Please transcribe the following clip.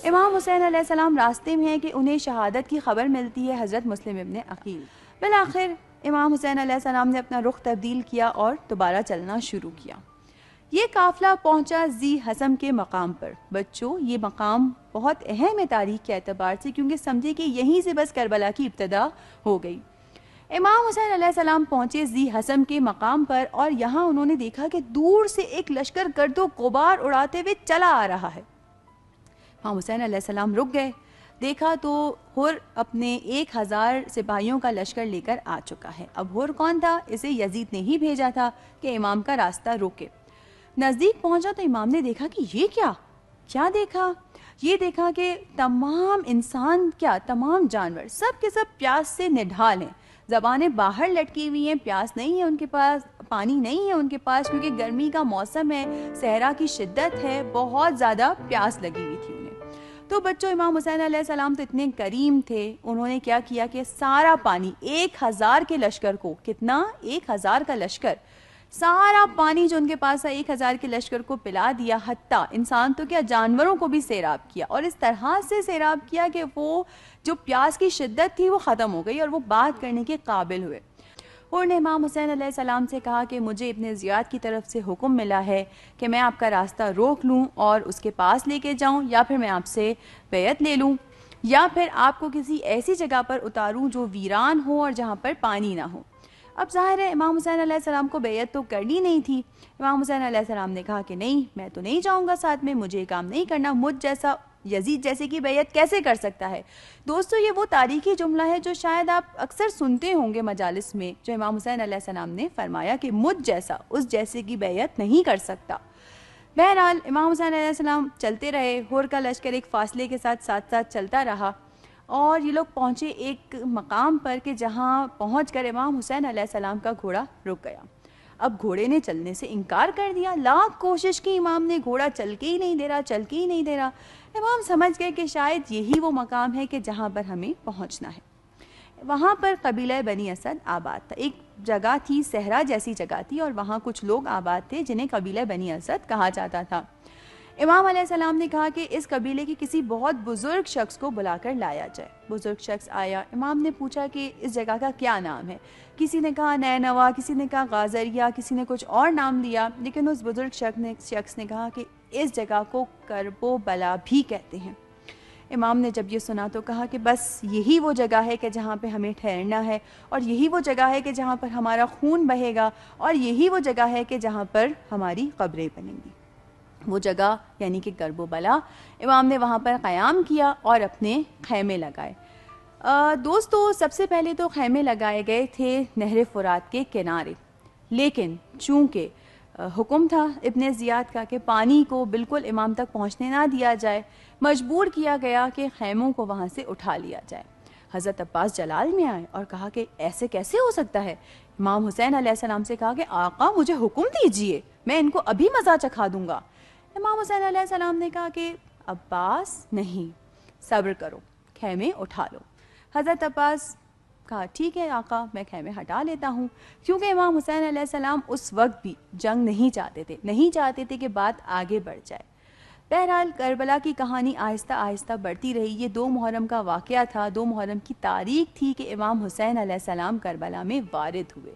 امام حسین علیہ السلام راستے میں ہیں کہ انہیں شہادت کی خبر ملتی ہے حضرت مسلم ابن عقیل۔ بالآخر امام حسین علیہ السلام نے اپنا رخ تبدیل کیا اور دوبارہ چلنا شروع کیا۔ یہ قافلہ پہنچا ذی حسم کے مقام پر۔ بچوں، یہ مقام بہت اہم ہے تاریخ کے اعتبار سے، کیونکہ سمجھے کہ یہیں سے بس کربلا کی ابتدا ہو گئی۔ امام حسین علیہ السلام پہنچے ذی حسم کے مقام پر، اور یہاں انہوں نے دیکھا کہ دور سے ایک لشکر گرد و غبار اڑاتے ہوئے چلا آ رہا ہے۔ امام حسین علیہ السلام رک گئے، دیکھا تو حر اپنے 1000 سپاہیوں کا لشکر لے کر آ چکا ہے۔ اب حر کون تھا؟ اسے یزید نے ہی بھیجا تھا کہ امام کا راستہ روکے۔ نزدیک پہنچا تو امام نے دیکھا کہ یہ کیا دیکھا؟ یہ دیکھا کہ تمام انسان تمام جانور سب کے سب پیاس سے نڈھال ہیں، زبانیں باہر لٹکی ہوئی ہیں، پیاس نہیں ہے ان کے پاس، پانی نہیں ہے ان کے پاس، کیونکہ گرمی کا موسم ہے، صحرا کی شدت ہے، بہت زیادہ پیاس لگی ہوئی تھی انہیں۔ تو بچوں، امام حسین علیہ السلام تو اتنے کریم تھے، انہوں نے کیا کیا کہ سارا پانی 1000 کے لشکر کو، کتنا؟ 1000 کا لشکر، سارا پانی جو ان کے پاس ہے 1000 کے لشکر کو پلا دیا، حتیٰ انسان تو کیا جانوروں کو بھی سیراب کیا، اور اس طرح سے سیراب کیا کہ وہ جو پیاس کی شدت تھی وہ ختم ہو گئی اور وہ بات کرنے کے قابل ہوئے۔ اور نے امام حسین علیہ السلام سے کہا کہ مجھے ابن زیاد کی طرف سے حکم ملا ہے کہ میں آپ کا راستہ روک لوں اور اس کے پاس لے کے جاؤں، یا پھر میں آپ سے بیعت لے لوں، یا پھر آپ کو کسی ایسی جگہ پر اتاروں جو ویران ہو اور جہاں پر پانی نہ ہو۔ اب ظاہر ہے امام حسین علیہ السلام کو بیعت تو کرنی نہیں تھی۔ امام حسین علیہ السلام نے کہا کہ نہیں، میں تو نہیں جاؤں گا ساتھ میں، مجھے یہ کام نہیں کرنا، مجھ جیسا یزید جیسے کی بیعت کیسے کر سکتا ہے؟ دوستو، یہ وہ تاریخی جملہ ہے جو شاید آپ اکثر سنتے ہوں گے مجالس میں، جو امام حسین علیہ السلام نے فرمایا کہ مجھ جیسا اس جیسے کی بیعت نہیں کر سکتا۔ بہرحال امام حسین علیہ السلام چلتے رہے، حر کا لشکر ایک فاصلے کے ساتھ چلتا رہا، اور یہ لوگ پہنچے ایک مقام پر کہ جہاں پہنچ کر امام حسین علیہ السلام کا گھوڑا رک گیا۔ اب گھوڑے نے چلنے سے انکار کر دیا، لاکھ کوشش کی امام نے، گھوڑا چل کے ہی نہیں دے رہا۔ امام سمجھ گئے کہ شاید یہی وہ مقام ہے کہ جہاں پر ہمیں پہنچنا ہے۔ وہاں پر قبیلہ بنی اسد آباد تھا، ایک جگہ تھی، صحرا جیسی جگہ تھی، اور وہاں کچھ لوگ آباد تھے جنہیں قبیلہ بنی اسد کہا جاتا تھا۔ امام علیہ السلام نے کہا کہ اس قبیلے کے کسی بہت بزرگ شخص کو بلا کر لایا جائے۔ بزرگ شخص آیا، امام نے پوچھا کہ اس جگہ کا کیا نام ہے؟ کسی نے کہا نینوا، کسی نے کہا غازریہ، کسی نے کچھ اور نام لیا، لیکن اس بزرگ شخص نے کہا کہ اس جگہ کو کرب و بلا بھی کہتے ہیں۔ امام نے جب یہ سنا تو کہا کہ بس یہی وہ جگہ ہے کہ جہاں پہ ہمیں ٹھہرنا ہے، اور یہی وہ جگہ ہے کہ جہاں پر ہمارا خون بہے گا، اور یہی وہ جگہ ہے کہ جہاں پر ہماری قبریں بنیں گی۔ وہ جگہ یعنی کہ کرب و بلا، امام نے وہاں پر قیام کیا اور اپنے خیمے لگائے۔ دوستو، سب سے پہلے تو خیمے لگائے گئے تھے نہر فرات کے کنارے، لیکن چونکہ حکم تھا ابن زیاد کا کہ پانی کو بالکل امام تک پہنچنے نہ دیا جائے، مجبور کیا گیا کہ خیموں کو وہاں سے اٹھا لیا جائے۔ حضرت عباس جلال میں آئے اور کہا کہ ایسے کیسے ہو سکتا ہے؟ امام حسین علیہ السلام سے کہا کہ آقا مجھے حکم دیجئے، میں ان کو ابھی مزہ چکھا دوں گا۔ امام حسین علیہ السلام نے کہا کہ عباس نہیں، صبر کرو، خیمے اٹھا لو۔ حضرت عباس کہا ٹھیک ہے آقا، میں خیمے ہٹا لیتا ہوں، کیونکہ امام حسین علیہ السلام اس وقت بھی جنگ نہیں چاہتے تھے کہ بات آگے بڑھ جائے۔ بہرحال کربلا کی کہانی آہستہ آہستہ بڑھتی رہی۔ یہ 2 محرم کا واقعہ تھا، 2 محرم کی تاریخ تھی کہ امام حسین علیہ السلام کربلا میں وارد ہوئے۔